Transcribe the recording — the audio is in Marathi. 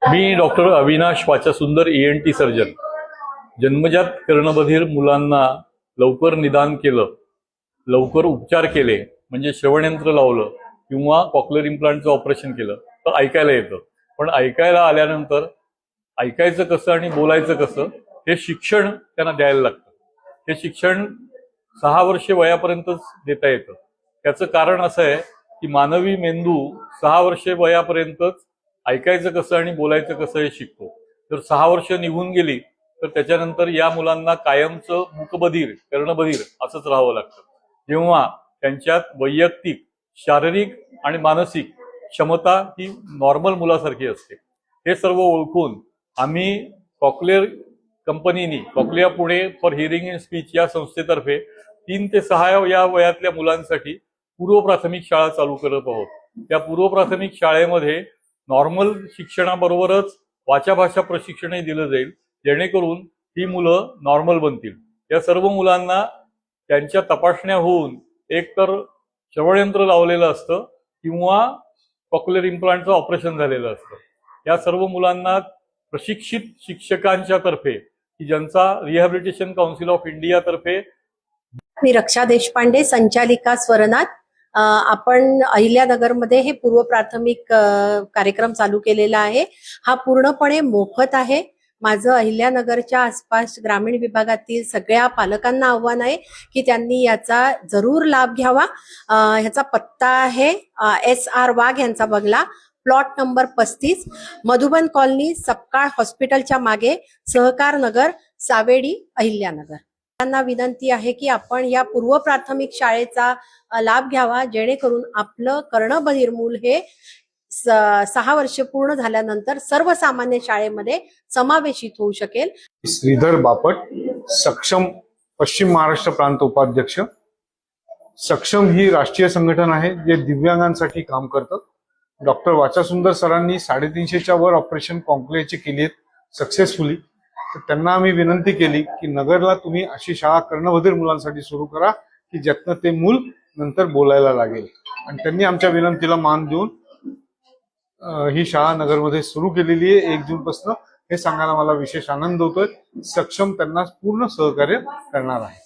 मी doctor Avinash Vachasundar ENT surgeon. जन्मजात कर्णबधिर मुलांना लवकर निदान केलं, लवकर उपचार केले, म्हणजे श्रवणयंत्र लावलं किंवा कॉक्लिअर इम्प्लांटचं ऑपरेशन केलं तर ऐकायला येतं. पण ऐकायला आल्यानंतर ऐकायचं कसं आणि बोलायचं कसं हे शिक्षण त्यांना द्यायला लागतं. हे शिक्षण 6 वर्षे वयापर्यंतच देता येतं. त्याचं कारण असं आहे की मानवी मेंदू 6 वर्षे वयापर्यंतच ऐकायचं कसं आणि बोलायचं कसं हे शिकतो. जर 6 वर्ष निघून गेली तर त्याच्यानंतर या मुलांना कायमचं मूकबधीर, कर्णबधीर असंच राहावं लागतं. जेव्हा त्यांच्यात वैयक्तिक, शारीरिक आणि मानसिक क्षमता ही नॉर्मल मुलासारखी असते. हे सर्व ओळखून आम्ही कॉक्लिअर कंपनीनी cochlea Pune for hearing and speech या संस्थेतर्फे 3 ते 6 या वयातल्या मुलांसाठी पूर्व प्राथमिक शाळा चालू करत आहोत. त्या पूर्व प्राथमिक शाळेमध्ये नॉर्मल शिक्षणाबरोबरच वाचाभाषा प्रशिक्षणही दिलं जाईल, जेणेकरून ही मुलं नॉर्मल बनतील. या सर्व मुलांना त्यांच्या तपासण्या होऊन एकतर श्रवणयंत्र लावलेलं असतं किंवा कॉक्लिअर इम्प्लांटचं ऑपरेशन झालेलं असतं. या सर्व मुलांना प्रशिक्षित शिक्षकांच्या तर्फे, की ज्यांचा रिहॅबिलिटेशन काउन्सिल ऑफ इंडिया तर्फे. मी रक्षा देशपांडे, संचालिका स्वरनाथ. आपण अहिल्यानगरमध्ये हे पूर्व प्राथमिक कार्यक्रम चालू केलेला आहे. हा पूर्णपणे मोफत आहे. माझं अहिल्यानगरच्या आसपास ग्रामीण विभागातील सगळ्या पालकांना आव्हान आहे की त्यांनी याचा जरूर लाभ घ्यावा. ह्याचा पत्ता आहे SR वाघ यांचा बंगला, plot number 35, Madhuban colony, Sapkal हॉस्पिटलच्या मागे, सहकार नगर, सावेडी, अहिल्यानगर. त्यांना विनंती आहे की आपण या पूर्व प्राथमिक शाळेचा लाभ घ्यावा, जेणेकरून आपलं कर्णबधिर मूल हे 6 वर्ष पूर्ण झाल्यानंतर सर्वसामान्य शाळेमध्ये समावेशित होऊ शकेल. श्रीधर बापट, सक्षम पश्चिम महाराष्ट्र प्रांत उपाध्यक्ष. सक्षम ही राष्ट्रीय संघटना आहे जे दिव्यांगांसाठी काम करतात. डॉक्टर वाचासुंदर सरांनी 350च्या वर ऑपरेशन कॉक्लियाचे केली आहेत सक्सेसफुली. तर त्यांना आम्ही विनंती केली की नगरला तुम्ही अशी शाळा कर्णबधिर मुलांसाठी सुरू करा की ज्यातनं ते मूल नंतर बोलायला लागेल. आणि त्यांनी आमच्या विनंतीला मान देऊन ही शाळा नगरमध्ये सुरू केलेली आहे 1 जूनपासून. हे सांगायला मला विशेष आनंद होतोय. सक्षम त्यांना पूर्ण सहकार्य करणार आहे.